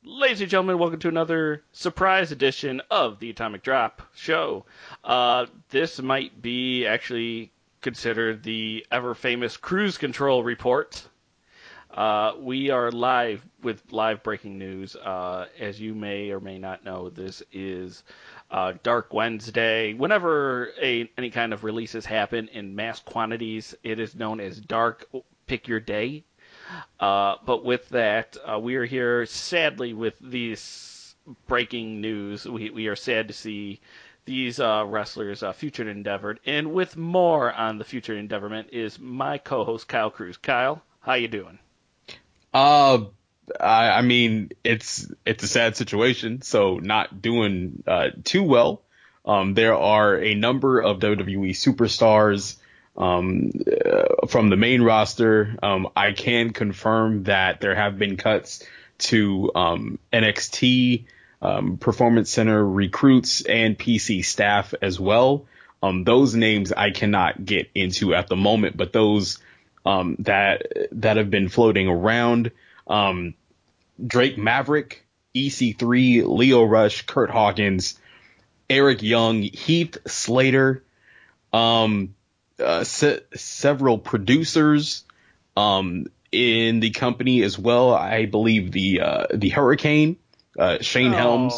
Ladies and gentlemen, welcome to another surprise edition of the Atomic Drop Show. This might be actually considered the ever famous cruise control report. We are live with live breaking news. As you may or may not know, this is Dark Wednesday. Whenever any kind of releases happen in mass quantities, it is known as Dark Pick Your Day. But with that, we are here sadly with these breaking news. We are sad to see these wrestlers future endeavored. And with more on the future endeavorment is my co-host Kyle Cruise. Kyle, how you doing? I mean, it's a sad situation, so not doing too well. There are a number of WWE superstars from the main roster. I can confirm that there have been cuts to NXT Performance Center recruits and PC staff as well. Those names I cannot get into at the moment, but those that have been floating around. Drake Maverick, EC3, Leo Rush, Kurt Hawkins, Eric Young, Heath Slater, several producers in the company as well. I believe the Hurricane, Shane Helms,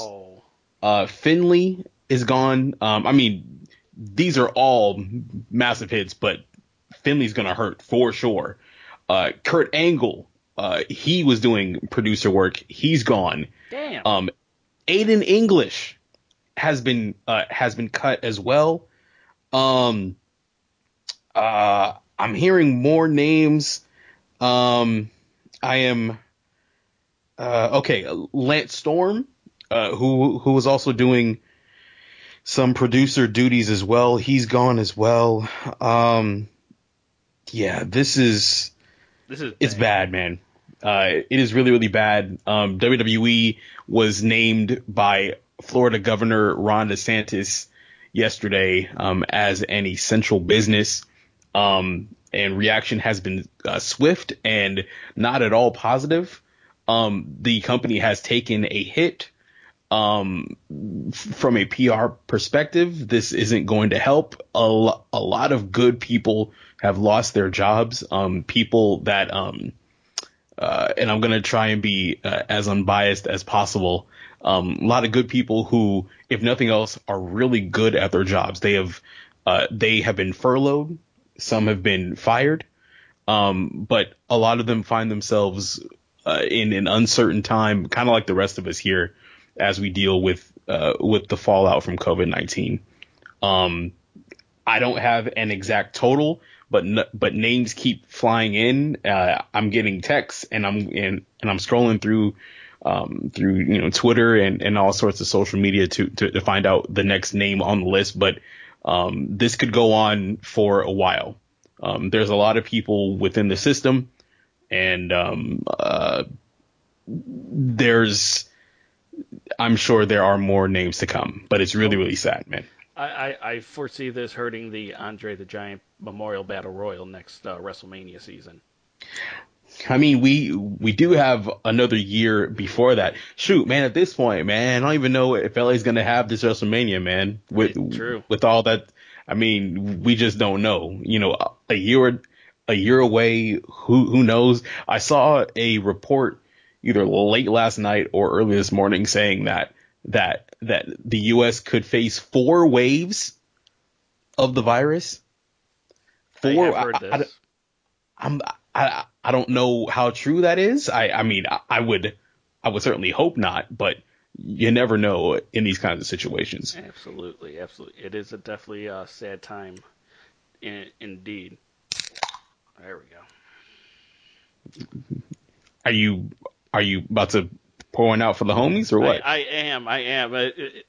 Finley is gone. I mean, these are all massive hits, but Finley's gonna hurt for sure. Kurt Angle, he was doing producer work. He's gone. Damn. Aiden English has been cut as well. I'm hearing more names. I am okay. Lance Storm, who was also doing some producer duties as well. He's gone as well. Yeah, it's bad, man. It is really, really bad. WWE was named by Florida Governor Ron DeSantis yesterday as an essential business. And reaction has been swift and not at all positive. The company has taken a hit from a PR perspective. This isn't going to help. A lot of good people have lost their jobs. People that and I'm going to try and be as unbiased as possible. A lot of good people who, if nothing else, are really good at their jobs. They have been furloughed. Some have been fired. But a lot of them find themselves in an uncertain time, kind of like the rest of us here, as we deal with the fallout from COVID-19. I don't have an exact total, but names keep flying in. I'm getting texts and I'm scrolling through Twitter and all sorts of social media to find out the next name on the list. But this could go on for a while. There's a lot of people within the system, and I'm sure there are more names to come, but it's really, really sad, man. I foresee this hurting the Andre the Giant Memorial Battle Royal next WrestleMania season. I mean, we do have another year before that. Shoot, man, at this point, man, I don't even know if LA's going to have this WrestleMania, man. With all that, I mean, we just don't know. You know, a year away, who knows? I saw a report either late last night or early this morning saying that the US could face 4 waves of the virus. I have heard this. I don't know how true that is. I mean, I would certainly hope not, but you never know in these kinds of situations. Absolutely. It is definitely a sad time, indeed. There we go. Are you about to pour one out for the homies or what? I am.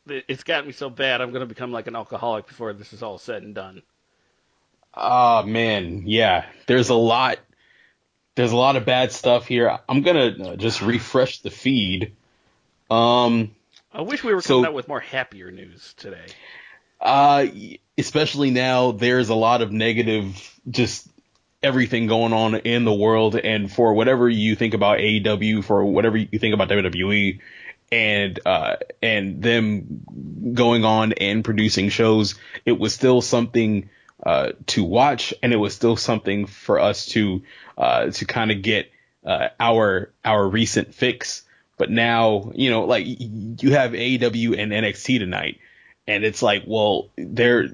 It's got me so bad I'm going to become like an alcoholic before this is all said and done. Ah, man, yeah. There's a lot of bad stuff here. I'm gonna just refresh the feed. I wish we were coming out with more happier news today. Especially now, there's a lot of negative, just everything going on in the world, and for whatever you think about AEW, for whatever you think about WWE, and them going on and producing shows, it was still something to watch, and it was still something for us to kind of get our recent fix. But now, like, you have AEW and NXT tonight, and it's like, well, it's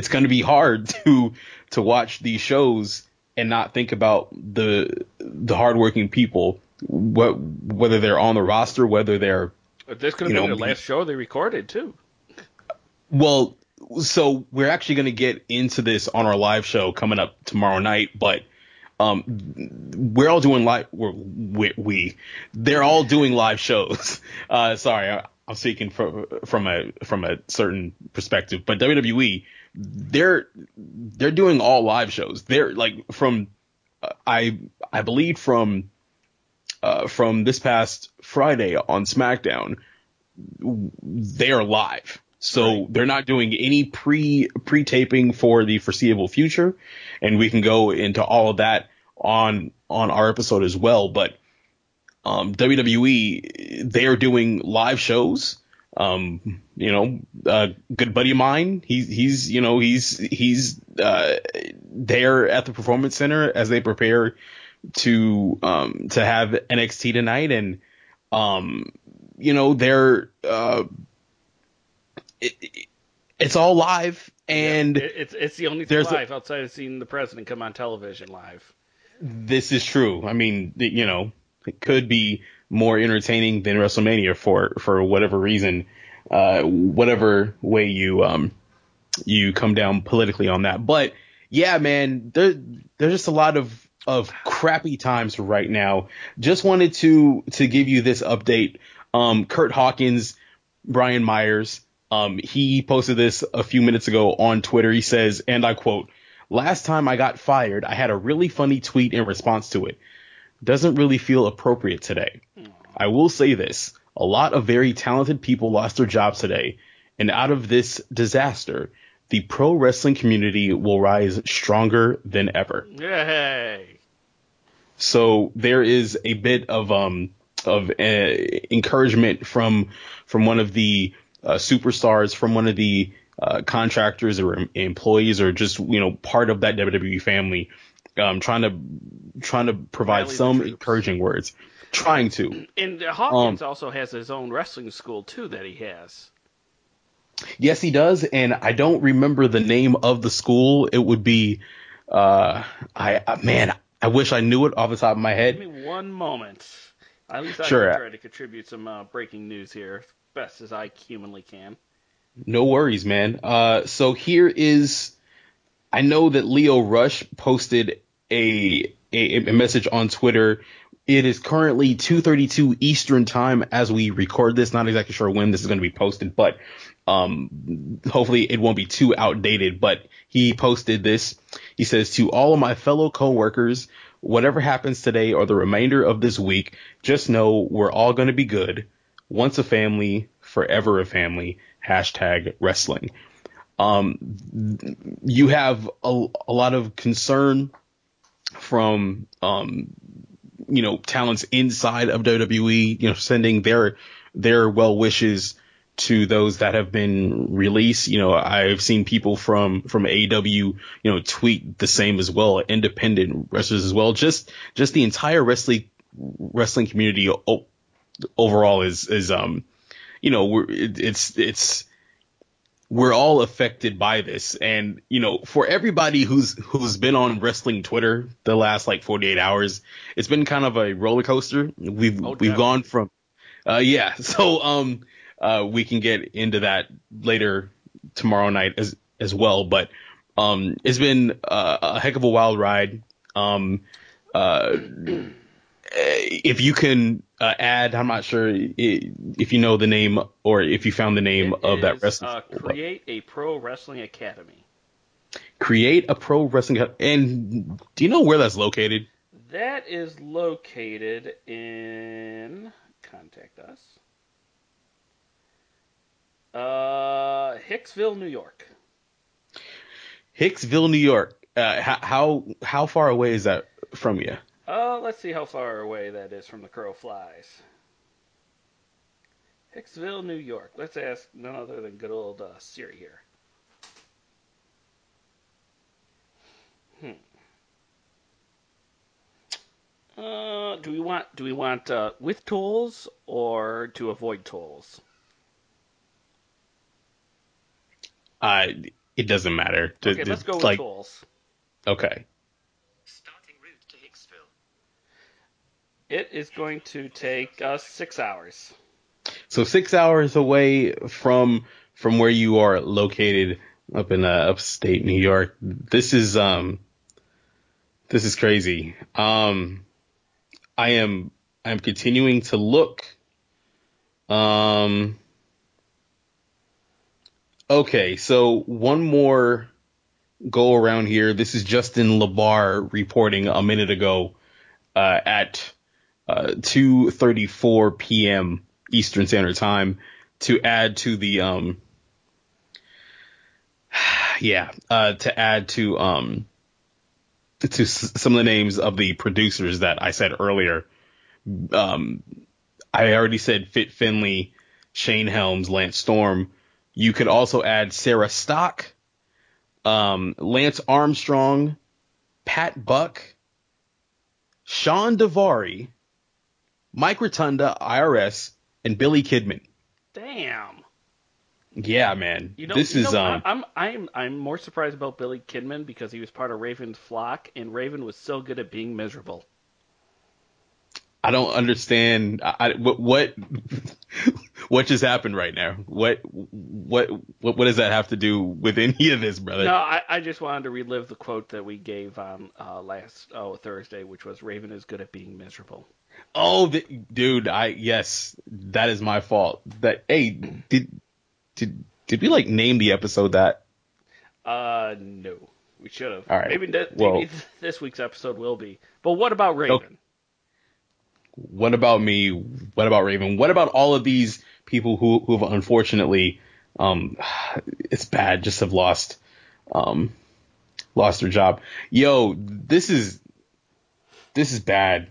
going to be hard to watch these shows and not think about the hardworking people, whether they're on the roster, whether they're. This could have been the last show they recorded too. Well, so we're actually going to get into this on our live show coming up tomorrow night, but we're all doing live. They're all doing live shows. Sorry, I'm speaking from a certain perspective, but WWE, they're doing all live shows. They're like from I believe from this past Friday on Smackdown, they are live. So they're not doing any pre-taping for the foreseeable future, and we can go into all of that on our episode as well. But WWE, they are doing live shows. A good buddy of mine, he's there at the Performance Center as they prepare to have NXT tonight, and they're it's all live, and it's the only thing live outside of seeing the president come on television live. This is true. I mean, it could be more entertaining than WrestleMania for whatever reason, whatever way you come down politically on that. But yeah, man, there's just a lot of crappy times right now. Just wanted to give you this update. Kurt Hawkins, Brian Myers, he posted this a few minutes ago on Twitter. He says, and I quote, "Last time I got fired, I had a really funny tweet in response to it. Doesn't really feel appropriate today. I will say this. A lot of very talented people lost their jobs today. And out of this disaster, the pro wrestling community will rise stronger than ever." Yay! So there is a bit of encouragement from one of the superstars, from one of the contractors or employees, or just part of that WWE family, trying to provide some encouraging words, trying to. And Hawkins also has his own wrestling school too that he has. Yes, he does, and I don't remember the name of the school. It would be I wish I knew it off the top of my head. Give me one moment. At least I Sure. can try to contribute some breaking news here, best as I humanly can. No worries, man. So here is, I know that Leo Rush posted a message on Twitter. It is currently 2:32 Eastern time as we record this. Not exactly sure when this is going to be posted, but hopefully it won't be too outdated. But he posted this. He says, "To all of my fellow coworkers, whatever happens today or the remainder of this week, just know we're all going to be good. Once a family, forever a family. #wrestling." You have a lot of concern from talents inside of WWE, sending their well wishes to those that have been released. I've seen people from AEW, tweet the same as well, independent wrestlers as well. Just the entire wrestling community overall is we're all affected by this. And, for everybody who's been on wrestling Twitter the last 48 hours, it's been kind of a roller coaster. We've gone from, So, we can get into that later tomorrow night as well. But, it's been a heck of a wild ride. If you can add, I'm not sure if you know the name or if you found the name of that wrestling. Create a Pro Wrestling Academy. Create a Pro Wrestling Academy. And do you know where that's located? That is located in, contact us, Hicksville, New York. Hicksville, New York. how far away is that from you? Let's see how far away that is from the crow flies. Hicksville, New York. Let's ask none other than good old Siri here. Do we want with tolls or to avoid tolls? It doesn't matter. Okay, let's go with tolls. Okay. Starting route to Hicksville. It is going to take us 6 hours. So 6 hours away from where you are located up in upstate New York. This is crazy. I'm continuing to look. Okay, so one more go around here. This is Justin LeBar reporting a minute ago at 2:34 p.m. Eastern Standard Time to add to the to add to some of the names of the producers that I said earlier. I already said Fit Finley, Shane Helms, Lance Storm. You could also add Sarah Stock, Lance Armstrong, Pat Buck, Sean Davari, Mike Rotunda, IRS, and Billy Kidman. Damn. Yeah, man. I'm more surprised about Billy Kidman because he was part of Raven's flock, and Raven was so good at being miserable. I don't understand what just happened right now. What does that have to do with any of this, brother? No, I just wanted to relive the quote that we gave on last Thursday, which was Raven is good at being miserable. Oh, dude, yes, that is my fault. Did we like name the episode that? No, we should have. All right. Maybe this week's episode will be. But what about Raven? Okay. What about me? What about Raven? What about all of these people who have unfortunately, it's bad, just have lost their job? Yo, this is bad.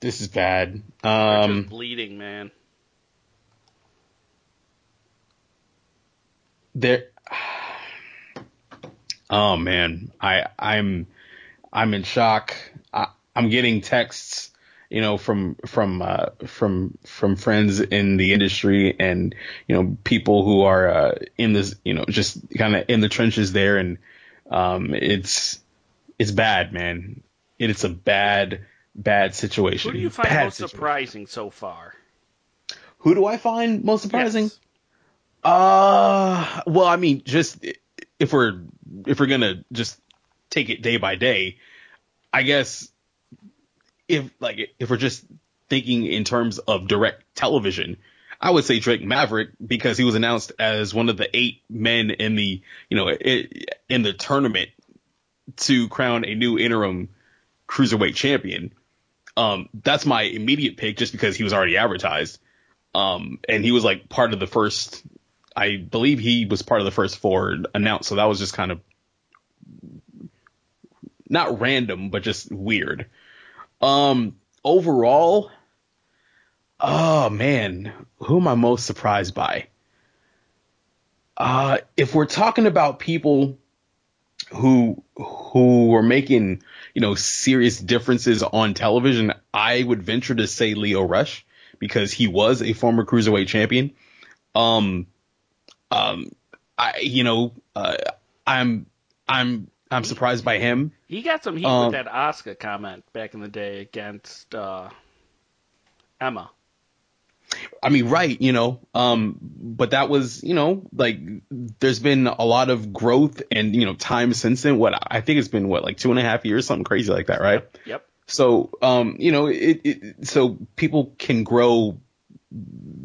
This is bad. They're just bleeding, man. Oh man, I'm in shock. I'm getting texts, from friends in the industry and, people who are in this, just kind of in the trenches there. And it's bad, man. It's a bad situation. Who do you find most surprising so far? Who do I find most surprising? Yes. Well, I mean, just if we're gonna just take it day by day, I guess if we're just thinking in terms of direct television, I would say Drake Maverick, because he was announced as one of the 8 men in the in the tournament to crown a new interim cruiserweight champion. That's my immediate pick, just because he was already advertised, and he was like part of the first. I believe he was part of the first 4 announced, so that was just kind of not random, but just weird. Overall, oh man, who am I most surprised by? If we're talking about people who are making, serious differences on television, I would venture to say Leo Rush, because he was a former cruiserweight champion. I'm surprised by him. He got some heat with that Asuka comment back in the day against Emma. I mean, right, but that was, there's been a lot of growth and, time since then. I think it's been 2.5 years, something crazy like that, right? Yep. So, so people can grow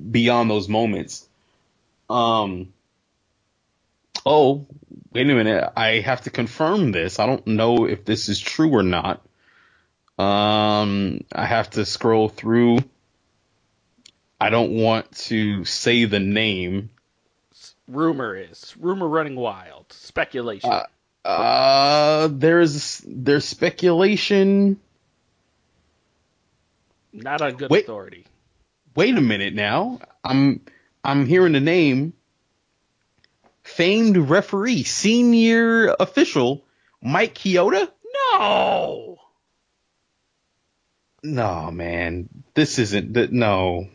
beyond those moments. Oh, wait a minute. I have to confirm this. I don't know if this is true or not. I have to scroll through. I don't want to say the name. Rumor running wild. Speculation. There's speculation. Not on good authority. Wait a minute now. I'm hearing the name. Famed referee, senior official, Mike Chioda? No, man. This isn't no.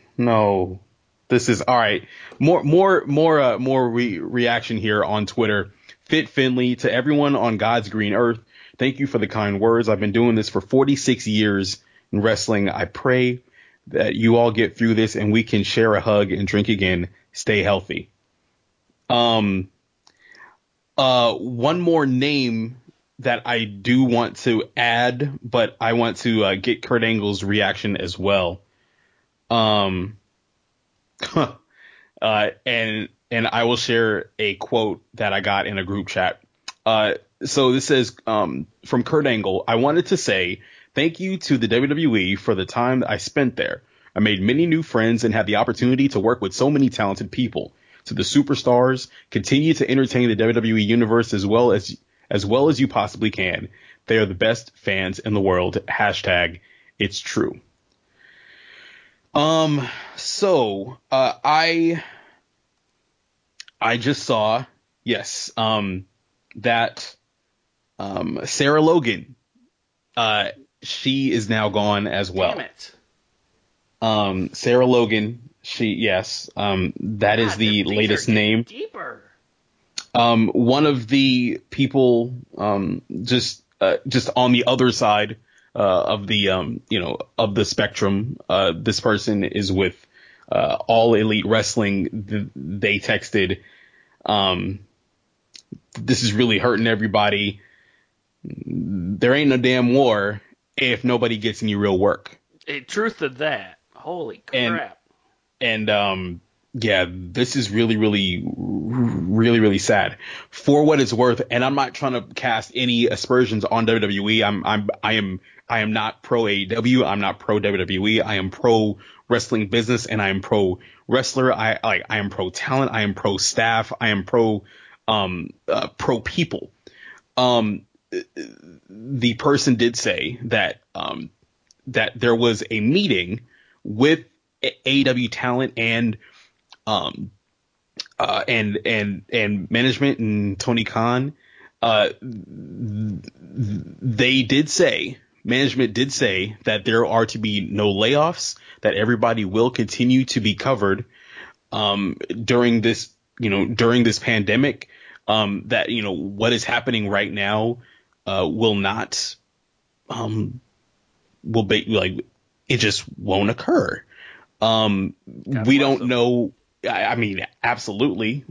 This is all right. More reaction here on Twitter. Fit Finley, to everyone on God's green earth, thank you for the kind words. I've been doing this for 46 years in wrestling. I pray that you all get through this and we can share a hug and drink again. Stay healthy. One more name that I do want to add, but I want to get Kurt Angle's reaction as well. And I will share a quote that I got in a group chat. So this says, from Kurt Angle, I wanted to say thank you to the WWE for the time I spent there. I made many new friends and had the opportunity to work with so many talented people. To the superstars, continue to entertain the WWE universe as well as you possibly can. They are the best fans in the world. # it's true. So I just saw, yes, that Sarah Logan, she is now gone as well. Damn it. Sarah Logan, that is the latest name. Deeper. One of the people, just on the other side, of the, of the spectrum, this person is with, All Elite Wrestling. They texted, this is really hurting everybody. There ain't no damn war if nobody gets any real work. Truth to that. Holy crap. And this is really, really, really, really sad. For what it's worth, and I'm not trying to cast any aspersions on WWE. I am not pro AEW. I'm not pro WWE. I am pro wrestling business, and I am pro wrestler. I am pro talent. I am pro staff. I am pro people. The person did say that that there was a meeting with AEW talent and management and Tony Khan. Management did say that there are to be no layoffs, that everybody will continue to be covered during this pandemic, that what is happening right now will not it just won't occur. We don't know. I mean, absolutely.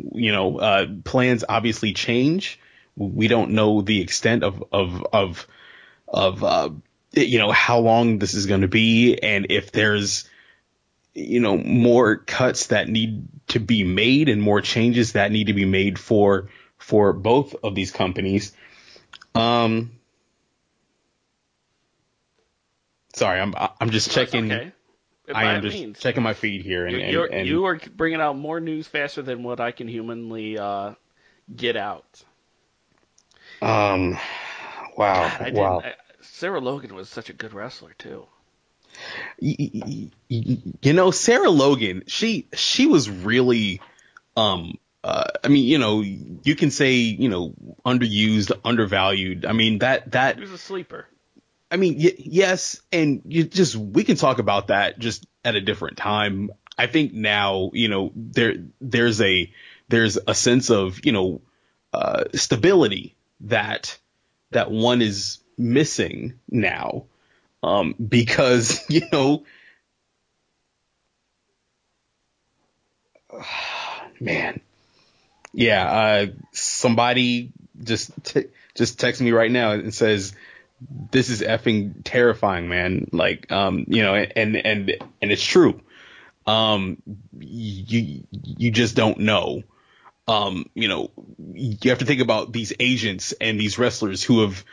Plans obviously change. We don't know the extent of how long this is going to be, and if there's more cuts that need to be made and more changes that need to be made for both of these companies. Sorry, I'm just checking. Okay. I am just checking my feed here, and you are bringing out more news faster than what I can humanly get out. Wow. Sarah Logan was such a good wrestler too. Sarah Logan, she was really, you can say, underused, undervalued. I mean, that he was a sleeper. I mean, yes, and we can talk about that just at a different time. I think now, there's a sense of, stability that one is missing now, because, man, yeah, somebody just text me right now and says, this is effing terrifying, man. Like, and it's true. You just don't know. You have to think about these agents and these wrestlers who've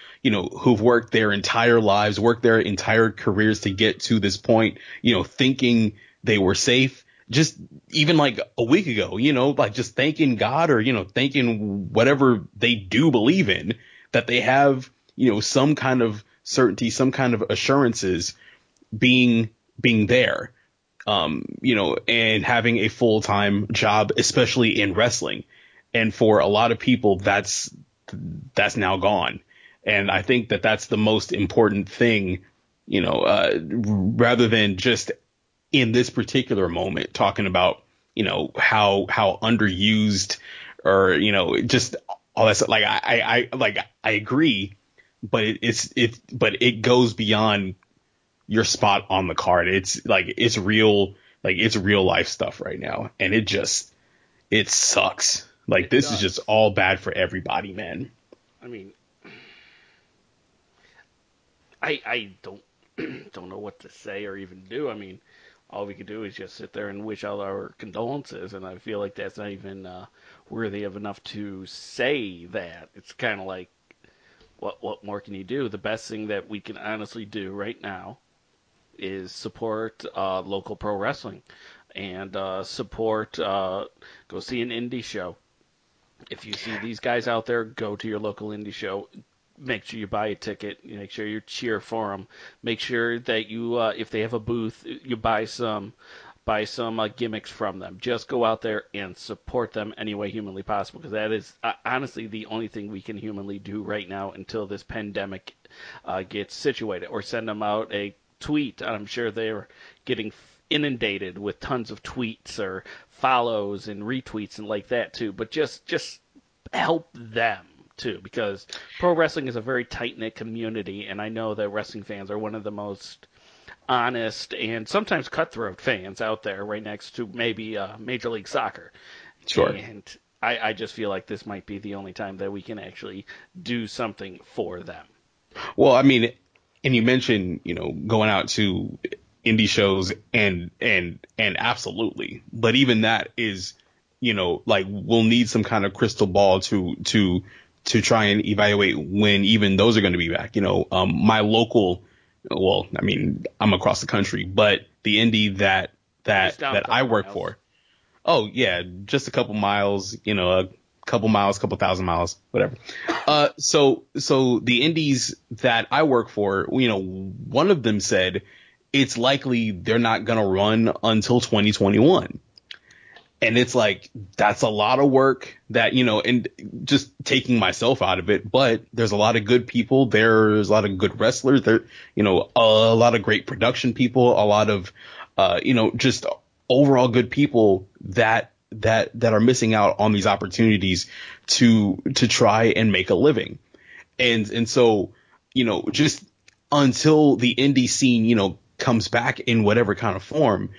worked their entire lives, worked their entire careers to get to this point, thinking they were safe. just even like a week ago, like just thanking God or, thanking whatever they do believe in, that they have, some kind of certainty, some kind of assurances being there, and having a full-time job, especially in wrestling. And for a lot of people, that's now gone. And I think that that's the most important thing, rather than just in this particular moment talking about, how underused or, just all that stuff. Like I agree, but it goes beyond your spot on the card. It's like, it's real life stuff right now. And it sucks. Like, this is just all bad for everybody, man. I mean, I don't know what to say or even do. I mean, all we could do is just sit there and wish out our condolences, and I feel like that's not even worthy of enough to say that. It's kind of like, what more can you do? The best thing that we can honestly do right now is support local pro wrestling and support, go see an indie show. If you see these guys out there, go to your local indie show. Make sure you buy a ticket. Make sure you cheer for them. Make sure that you, if they have a booth, you buy some gimmicks from them. Just go out there and support them any way humanly possible, because that is honestly the only thing we can humanly do right now until this pandemic gets situated. Or send them out a tweet. I'm sure they're getting inundated with tons of tweets or follows and retweets and like that too. But just help them too, because pro wrestling is a very tight-knit community, and I know that wrestling fans are one of the most honest and sometimes cutthroat fans out there, right next to maybe Major League Soccer. Sure. And I just feel like this might be the only time that we can actually do something for them. Well, I mean, and you mentioned, going out to indie shows and absolutely, but even that is, like, we'll need some kind of crystal ball to try and evaluate when even those are going to be back. My local, well, I mean, I'm across the country, but the indie that I work for, oh yeah, just a couple miles, a couple thousand miles, whatever. So the indies that I work for, one of them said it's likely they're not going to run until 2021. And it's like, that's a lot of work that, and just taking myself out of it, but there's a lot of good people. There's a lot of good wrestlers there, a lot of great production people, a lot of, just overall good people that are missing out on these opportunities to try and make a living. And so, just until the indie scene, comes back in whatever kind of form,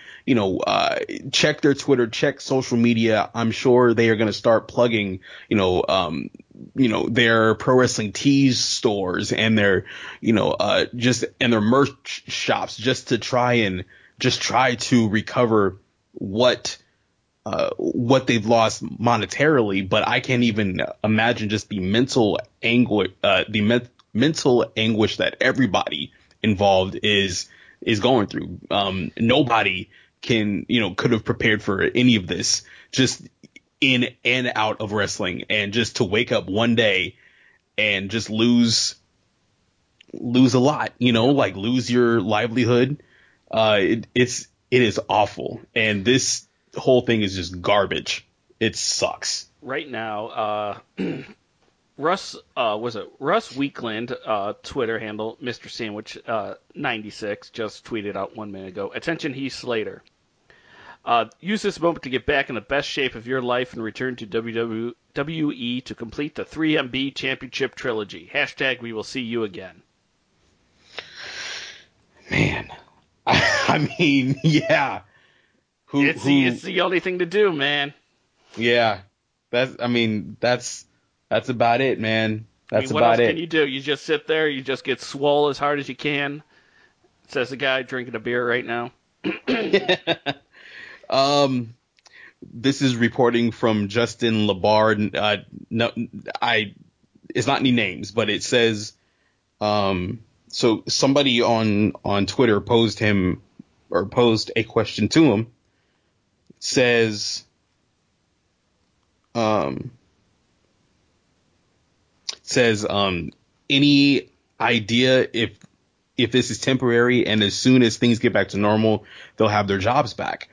check their Twitter, check social media. I'm sure they are going to start plugging, their pro wrestling tees stores and their, and their merch shops, just to try to recover what they've lost monetarily. But I can't even imagine just the mental anguish, mental anguish that everybody involved is going through. Nobody could have prepared for any of this, just in and out of wrestling, and just to wake up one day and just lose a lot, like lose your livelihood. It is awful. And this whole thing is just garbage. It sucks. Right now, Russ Weekland, Twitter handle, Mr. Sandwich 96, just tweeted out 1 minute ago. Attention, Heath Slater. Use this moment to get back in the best shape of your life and return to WWE to complete the 3MB Championship Trilogy. # we will see you again. Man, I mean, yeah. It's the only thing to do, man. Yeah, that's about it, man. That's what about else can you do? You just sit there, you just get swole as hard as you can, says the guy drinking a beer right now. This is reporting from Justin Labard. It's not any names, but it says, so somebody on Twitter posed a question to him, says, any idea if this is temporary, and as soon as things get back to normal, they'll have their jobs back.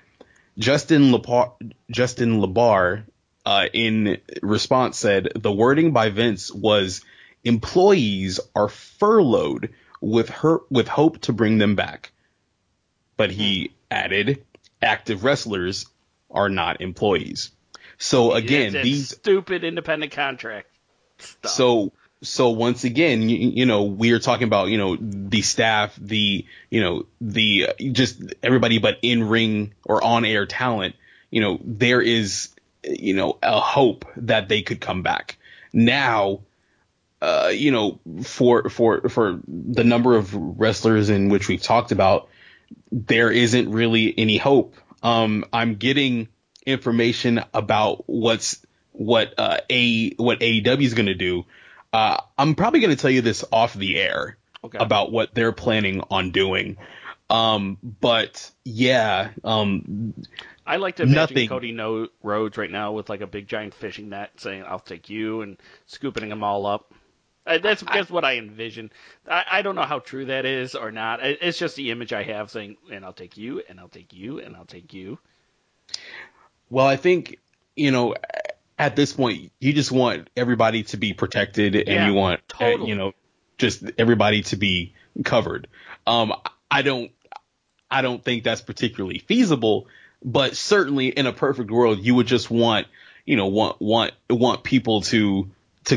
Justin LeBar, in response said the wording by Vince was employees are furloughed with hope to bring them back. But he added active wrestlers are not employees. So again, these stupid independent contract stuff. So once again, we are talking about, the staff, the just everybody but in ring or on air talent, there is, a hope that they could come back now. For the number of wrestlers in which we've talked about, there isn't really any hope. I'm getting information about what AEW is going to do. I'm probably going to tell you this off the air about what they're planning on doing. But yeah, I like to imagine Cody Rhodes right now with like a big giant fishing net saying, "I'll take you," and scooping them all up. That's what I envision. I don't know how true that is or not. It's just the image I have saying, "And I'll take you, and I'll take you, and I'll take you." Well, I think, at this point, you just want everybody to be protected, and you want, just everybody to be covered. I don't think that's particularly feasible, but certainly in a perfect world, you would just want people to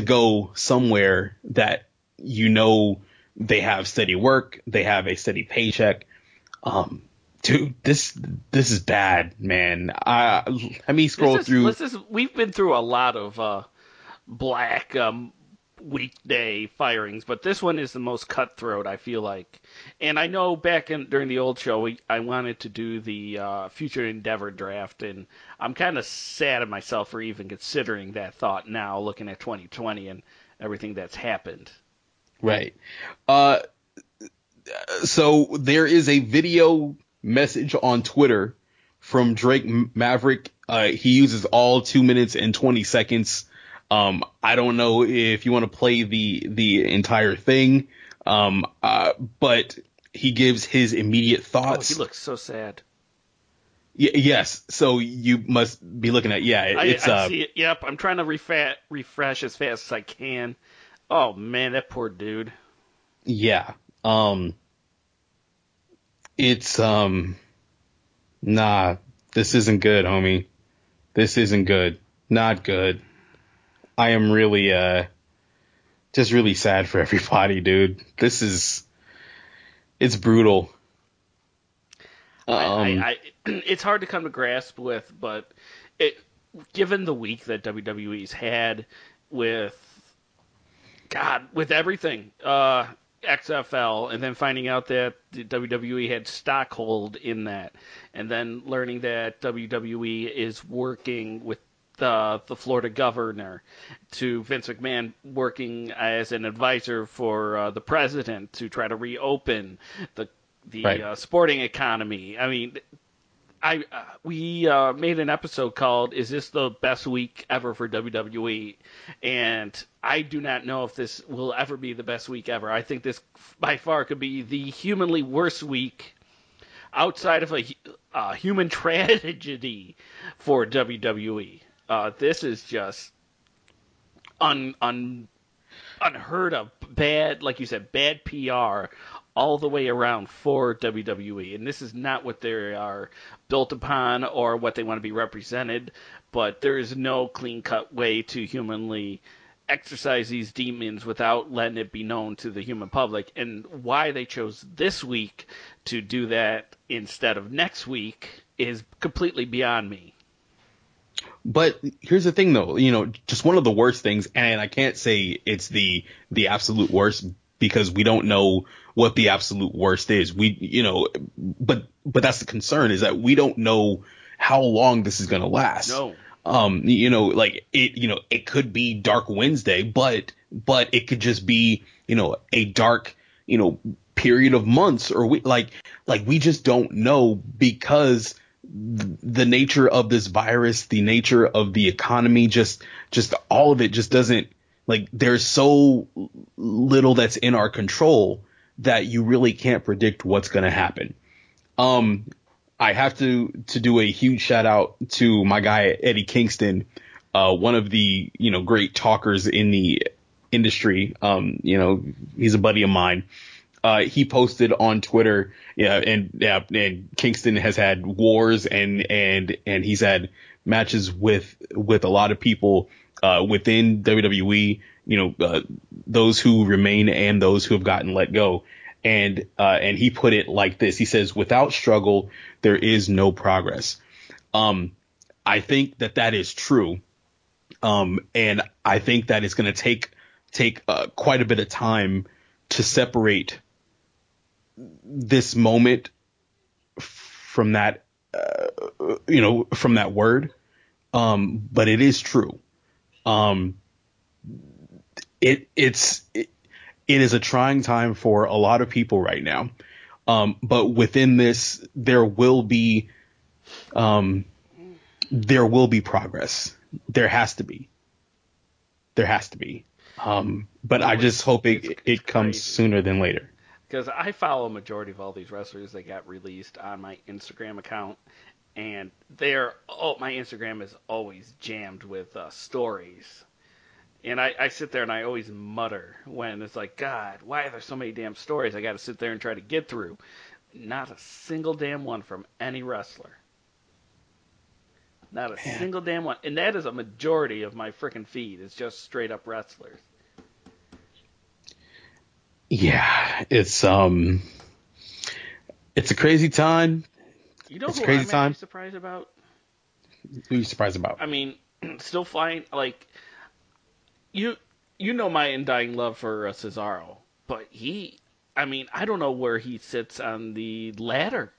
go somewhere that, they have steady work, they have a steady paycheck. Dude, this is bad, man. Let me scroll through. We've been through a lot of black weekday firings, but this one is the most cutthroat, I feel like. And I know during the old show, I wanted to do the Future Endeavor draft, and I'm kind of sad at myself for even considering that thought now, looking at 2020 and everything that's happened. Right. So there is a video message on Twitter from Drake Maverick. He uses all 2 minutes and 20 seconds. I don't know if you want to play the entire thing, but he gives his immediate thoughts. Oh, he looks so sad. Yes, so you must be looking at I see it. Yep, I'm trying to refresh as fast as I can. Oh man, that poor dude. Yeah. It's nah, this isn't good, homie. This isn't good. Not good. I am really just really sad for everybody, dude. It's brutal. It's hard to come to grasp with, but given the week that WWE's had with everything, XFL, and then finding out that the WWE had stockhold in that, and then learning that WWE is working with the Florida governor, to Vince McMahon working as an advisor for the president to try to reopen the sporting economy. I mean, we made an episode called "Is this the best week ever for WWE?" And I do not know if this will ever be the best week ever. I think this by far could be the humanly worst week outside of a human tragedy for WWE. This is just unheard of, bad, like you said, bad PR all the way around for WWE. And this is not what they are built upon or what they want to be represented, but there is no clean-cut way to humanly exercise these demons without letting it be known to the human public. And why they chose this week to do that instead of next week is completely beyond me. But here's the thing, though, just one of the worst things, and I can't say it's the absolute worst because we don't know what the absolute worst is. But that's the concern, is that we don't know how long this is going to last. No. It could be Dark Wednesday, but it could just be, a dark, period of months, or we just don't know, because the nature of this virus, the nature of the economy, just all of it just doesn't, like, there's so little that's in our control that you really can't predict what's going to happen. I have to do a huge shout out to my guy, Eddie Kingston, one of the, great talkers in the industry. He's a buddy of mine. He posted on Twitter, and Kingston has had wars and he's had matches with a lot of people within WWE, those who remain and those who have gotten let go. And he put it like this. He says, "Without struggle, there is no progress." I think that is true. And I think that it's going to take quite a bit of time to separate this moment from that, from that word. But it is true. It is a trying time for a lot of people right now. But within this, there will be progress. There has to be. But I just hope it comes sooner than later. Because I follow a majority of all these wrestlers that got released on my Instagram account, and my Instagram is always jammed with stories. And I sit there and I always mutter when it's like, God, why are there so many damn stories I got to sit there and try to get through? Not a single damn one from any wrestler. Not a single damn one. And that is a majority of my freaking feed. It's just straight up wrestlers. Yeah, it's a crazy time. It's a crazy time. Surprised about? Who are you surprised about? I mean, still flying, like, you know my undying love for Cesaro, but I don't know where he sits on the ladder,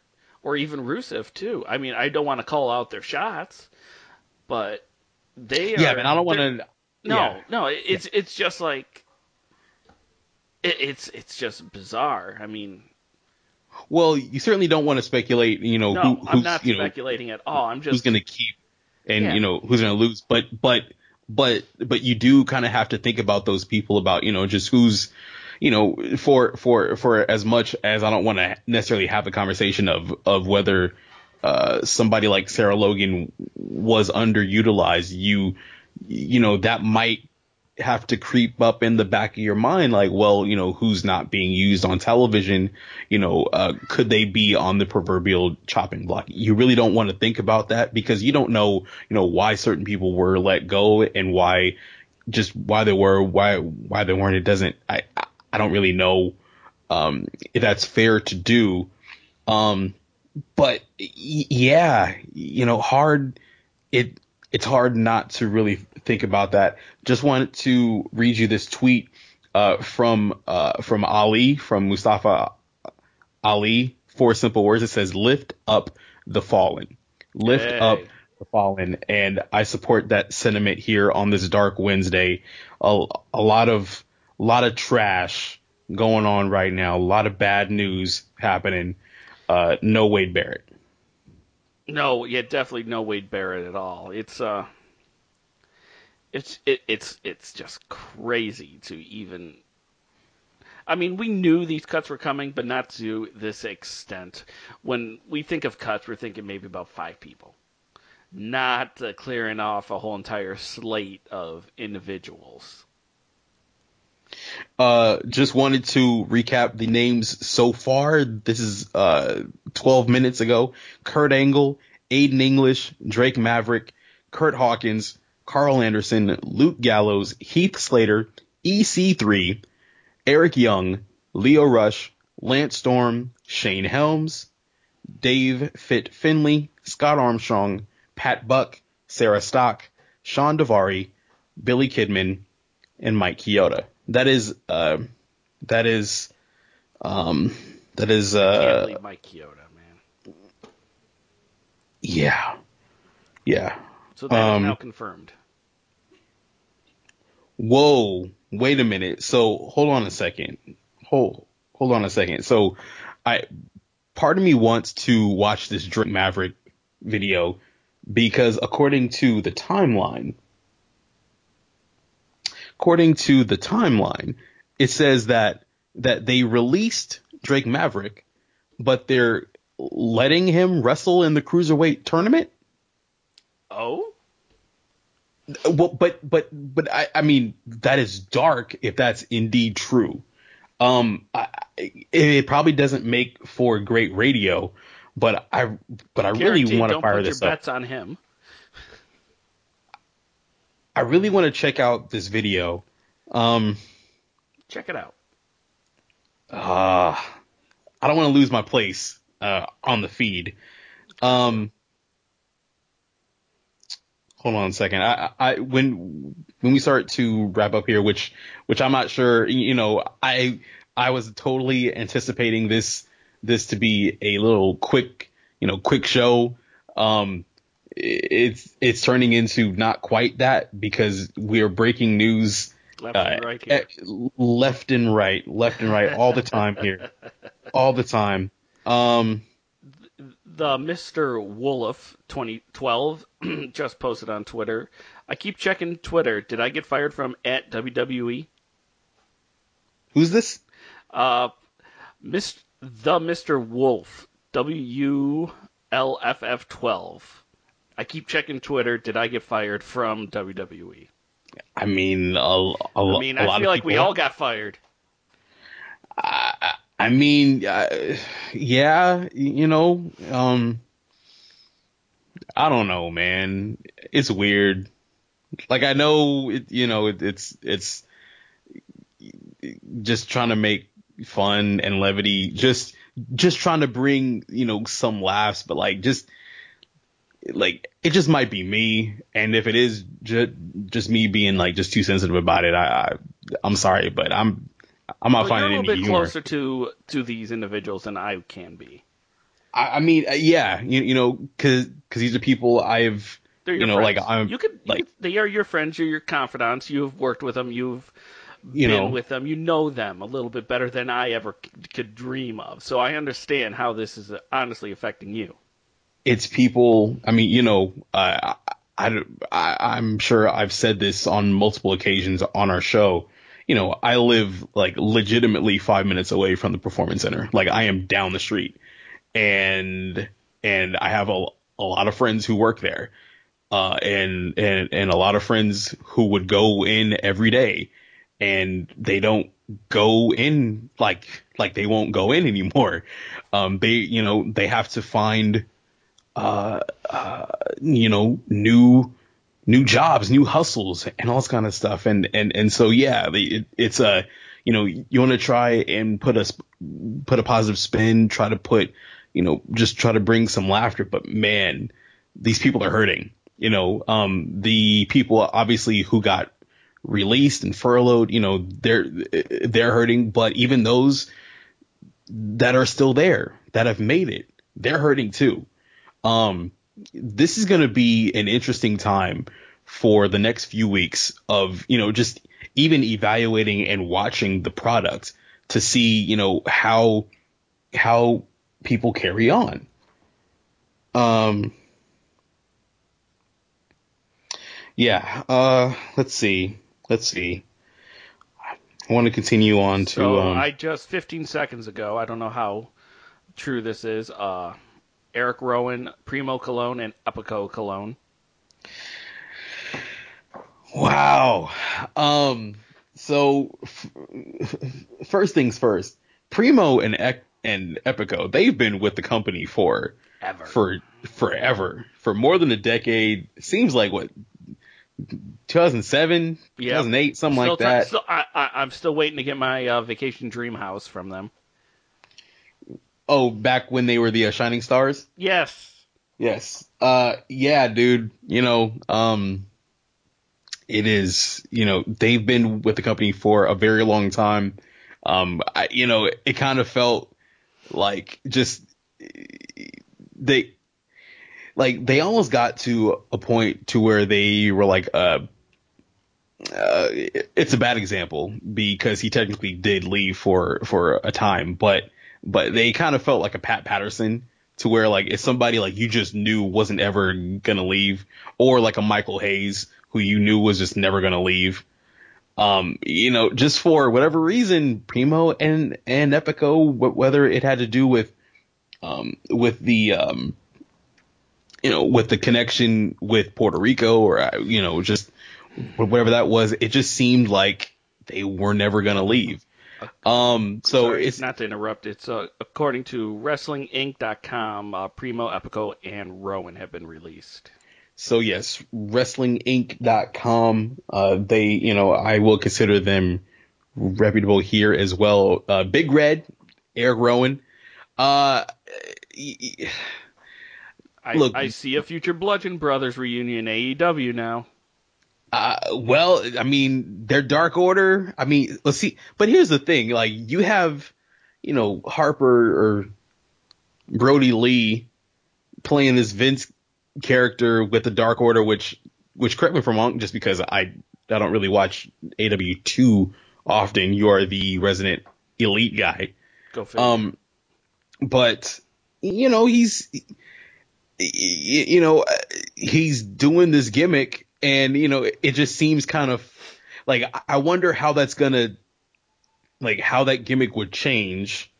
or even Rusev too. I mean, I don't want to call out their shots, but they are. Yeah, man, I don't want to. No, it's just like. It's just bizarre. I mean, well, you certainly don't want to speculate. No, I'm not speculating at all. I'm just who's going to keep and who's going to lose. But you do kind of have to think about those people, about just who's for as much as I don't want to necessarily have a conversation of whether somebody like Sarah Logan was underutilized. That might have to creep up in the back of your mind, like, well, who's not being used on television? Could they be on the proverbial chopping block? You really don't want to think about that, because you don't know, why certain people were let go and why they were, why they weren't. It doesn't, I don't really know, if that's fair to do. But yeah, it's hard not to really think about that. Just wanted to read you this tweet from Ali, from Mustafa Ali. 4 simple words. It says, "Lift up the fallen." Lift up the fallen. And I support that sentiment here on this dark Wednesday. A lot of trash going on right now. A lot of bad news happening. No Wade Barrett. No, yeah, definitely no Wade Barrett at all. It's just crazy to even. I mean, we knew these cuts were coming, but not to this extent. When we think of cuts, we're thinking maybe about 5 people, not clearing off a whole entire slate of individuals. Just wanted to recap the names so far. This is 12 minutes ago. Kurt Angle, Aiden English, Drake Maverick, Kurt Hawkins, Carl Anderson, Luke Gallows, Heath Slater, EC3, Eric Young, Leo Rush, Lance Storm, Shane Helms, Dave Fit Finley, Scott Armstrong, Pat Buck, Sarah Stock, Sean Davari, Billy Kidman, and Mike Chioda. That is I can't believe Mike Chioda, man. Yeah. So that is now confirmed. Whoa, wait a minute. So hold on a second. Hold on a second. So part of me wants to watch this Drake Maverick video because according to the timeline, it says that they released Drake Maverick, but they're letting him wrestle in the cruiserweight tournament. Oh, well, but I mean, that is dark if that's indeed true. It probably doesn't make for great radio, but I really want to fire this up. Don't put your bets on him. I really want to check out this video. Check it out. I don't want to lose my place on the feed. Hold on a second. I when we start to wrap up here, which I'm not sure, I was totally anticipating this to be a little quick show. It's turning into not quite that because we are breaking news left and right here. Left and right all the time here. All the time. The Mr. Wolf 2012 just posted on Twitter. I keep checking Twitter. Did I get fired from @WWE? Who's this? The Mr. Wolf, WULFF 12. I keep checking Twitter. Did I get fired from WWE? I mean, I feel like we all got fired. I mean, yeah, I don't know, man. It's weird. Like, I know, it's just trying to make fun and levity, just trying to bring, some laughs, but it just might be me. And if it is just me being just too sensitive about it, I'm sorry, but I'm not finding any humor. You're a little bit closer to these individuals than I can be. I mean, yeah, because these are people I've, they're your friends. They are your friends. You're your confidants. You've worked with them. You've been with them. You know them a little bit better than I ever could dream of. So I understand how this is honestly affecting you. It's people. I mean, I'm sure I've said this on multiple occasions on our show. I live legitimately 5 minutes away from the Performance Center. I am down the street, and I have a lot of friends who work there, and a lot of friends who would go in every day, and they don't go in like they won't go in anymore. They have to find new jobs, new hustles, and all this kind of stuff. And so, yeah, it's you want to try and put a positive spin, try to put, just try to bring some laughter. But man, these people are hurting. The people obviously who got released and furloughed, they're hurting. But even those that are still there, that have made it, they're hurting too. This is going to be an interesting time for the next few weeks of, just even evaluating and watching the product to see, how people carry on. Let's see. I want to continue on to, I just 15 seconds ago, I don't know how true this is, Eric Rowan, Primo Cologne, and Epico Cologne. Wow. So first things first, Primo and Epico, they've been with the company forever, for more than a decade. It seems like 2007, 2008, something like that. I'm still waiting to get my Vacation Dream House from them. Oh, back when they were the Shining Stars? Yes. Yeah, dude. It is, they've been with the company for a very long time. It kind of felt like they almost got to a point to where they were it's a bad example because he technically did leave for a time, but they kind of felt like a Pat Patterson to where like if somebody like you just knew wasn't ever gonna leave, or like a Michael Hayes who you knew was just never gonna leave. Just for whatever reason, Primo and Epico, whether it had to do with the with the connection with Puerto Rico or just whatever that was, it just seemed like they were never gonna leave. So Sorry, it's not to interrupt. It's according to WrestlingInc.com, Primo, Epico, and Rowan have been released. So yes, WrestlingInc.com. They, I will consider them reputable here as well. Big Red, Eric Rowan. Look, I see a future Bludgeon Brothers reunion AEW now. Well, I mean, they're Dark Order. I mean, let's see. But here's the thing: like, you have, Harper or Brody Lee playing this Vince character with the Dark Order, which correct me if I'm wrong, just because I don't really watch AW too often. You are the resident elite guy. Go figure. But he's doing this gimmick, and it just seems kind of like I wonder how that's gonna how that gimmick would change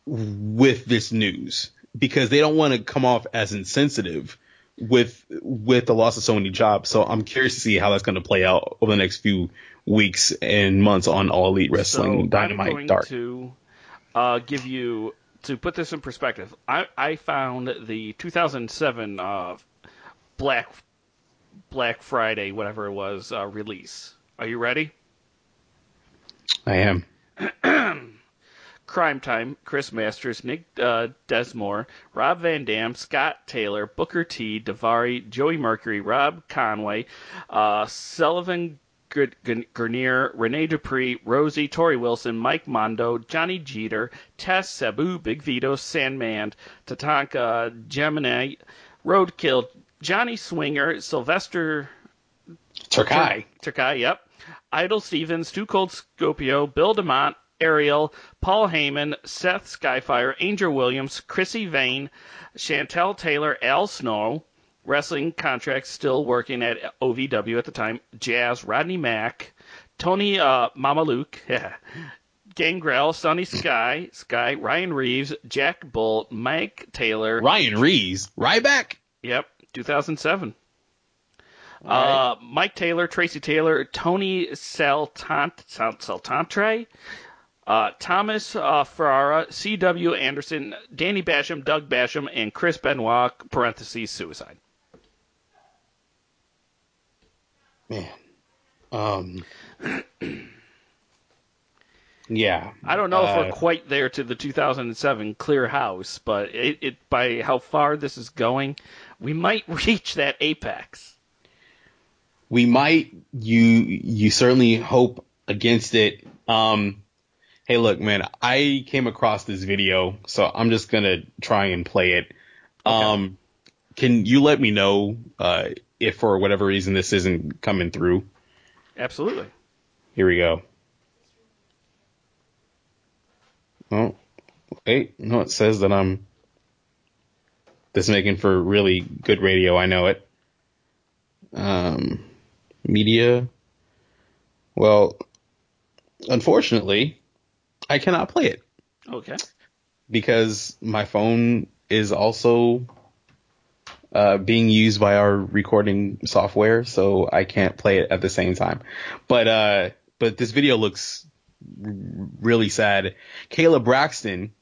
with this news, because they don't want to come off as insensitive with the loss of so many jobs. So I'm curious to see how that's going to play out over the next few weeks and months on All Elite Wrestling Dynamite I'm Dark. going to give you, to put this in perspective, I found the 2007 Black Friday, whatever it was, release. Are you ready? I am. Crime Time, Chris Masters, Nick Desmore, Rob Van Dam, Scott Taylor, Booker T, Daivari, Joey Mercury, Rob Conway, Sullivan Grenier, Rene Dupree, Rosie, Tori Wilson, Mike Mondo, Johnny Jeter, Tess, Sabu, Big Vito, Sandman, Tatanka, Gemini, Roadkill, Johnny Swinger, Sylvester Turkai, yep. Idol Stevens, Too Cold Scopio, Bill DeMont, Ariel, Paul Heyman, Seth Skyfire, Angel Williams, Chrissy Vane, Chantel Taylor, Al Snow, wrestling contracts still working at OVW at the time, Jazz, Rodney Mack, Tony Mamaluke, Gangrel, Sonny Sky, Ryan Reeves, Jack Bull, Mike Taylor. Ryan Reeves, Ryback? Yep, 2007. Right. Mike Taylor, Tracy Taylor, Tony Saltantre, Thomas Ferrara, C.W. Anderson, Danny Basham, Doug Basham, and Chris Benoit, parentheses, suicide. Man. Yeah. I don't know if we're quite there to the 2007 Clear House, but it by how far this is going, we might reach that apex. We might. You certainly hope against it. Hey, look, man, I came across this video, so I'm just going to try and play it. Okay. Can you let me know if for whatever reason this isn't coming through? Absolutely. Here we go. Oh, wait, no, it says that this is making for really good radio. I know it. Media. Well, unfortunately, I cannot play it. Okay. Because my phone is also being used by our recording software, so I can't play it at the same time. But this video looks really sad. Kayla Braxton,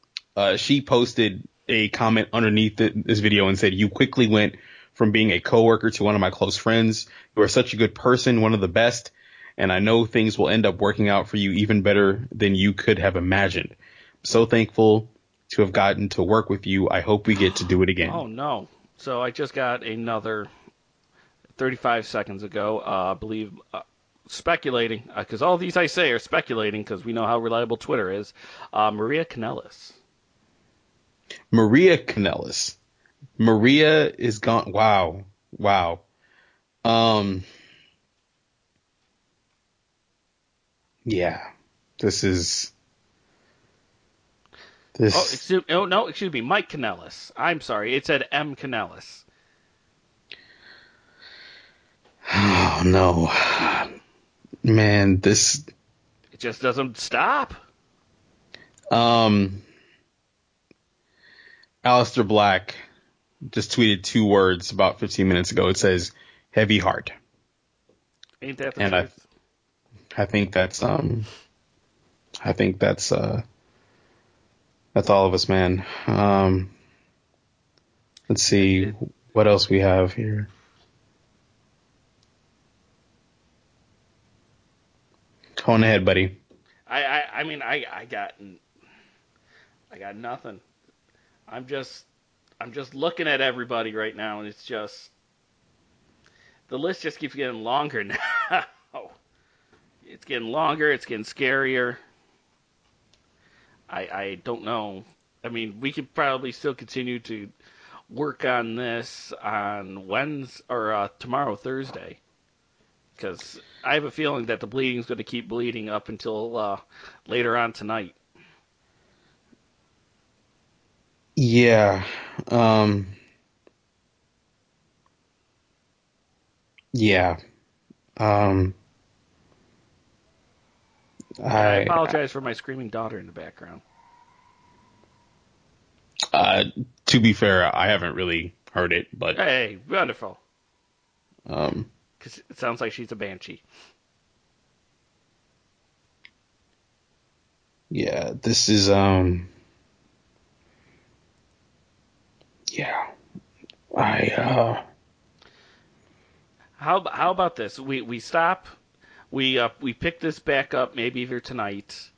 she posted a comment underneath this video and said, "You quickly went from being a coworker to one of my close friends. You are such a good person, one of the best. And I know things will end up working out for you even better than you could have imagined. I'm so thankful to have gotten to work with you. I hope we get to do it again." Oh, no. So I just got another 35 seconds ago, I believe, speculating, because all these I say are speculating because we know how reliable Twitter is, Maria Kanellis. Maria Kanellis. Maria is gone. Wow. Yeah, this is This. Excuse me, Mike Kanellis. I'm sorry, it said M. Kanellis. Oh no, man, this. It just doesn't stop. Alistair Black just tweeted 2 words about 15 minutes ago. It says heavy heart. Ain't that the and truth? I think that's that's all of us, man. Let's see what else we have here. Go on ahead, buddy. I got nothing. I'm just looking at everybody right now, and it's just the list just keeps getting longer now. It's getting longer. It's getting scarier. I don't know. I mean, we could probably still continue to work on this on Wednesday or tomorrow, Thursday, because I have a feeling that the bleeding is going to keep bleeding up until later on tonight. Yeah. Yeah. I apologize for my screaming daughter in the background. To be fair, I haven't really heard it, but Hey, wonderful. um, Because it sounds like she's a banshee. yeah, this is yeah. How about this? We stop. We pick this back up maybe either tonight,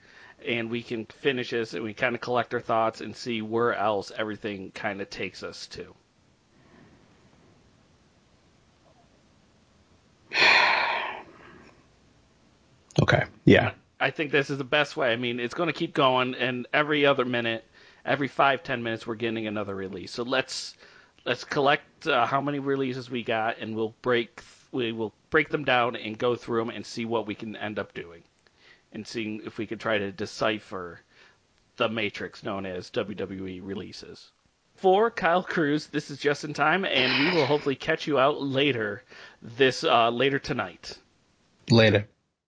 and we can finish this and we kind of collect our thoughts and see where else everything kind of takes us to. Okay. Yeah. I think this is the best way. I mean, it's going to keep going, and every other minute, every 5-10 minutes, we're getting another release. So let's collect how many releases we got, and we will break them down and go through them and see what we can end up doing, and seeing if we can try to decipher the matrix known as WWE releases. For Kyle Cruise, this is Just in Time, and we will hopefully catch you out later later tonight. Later.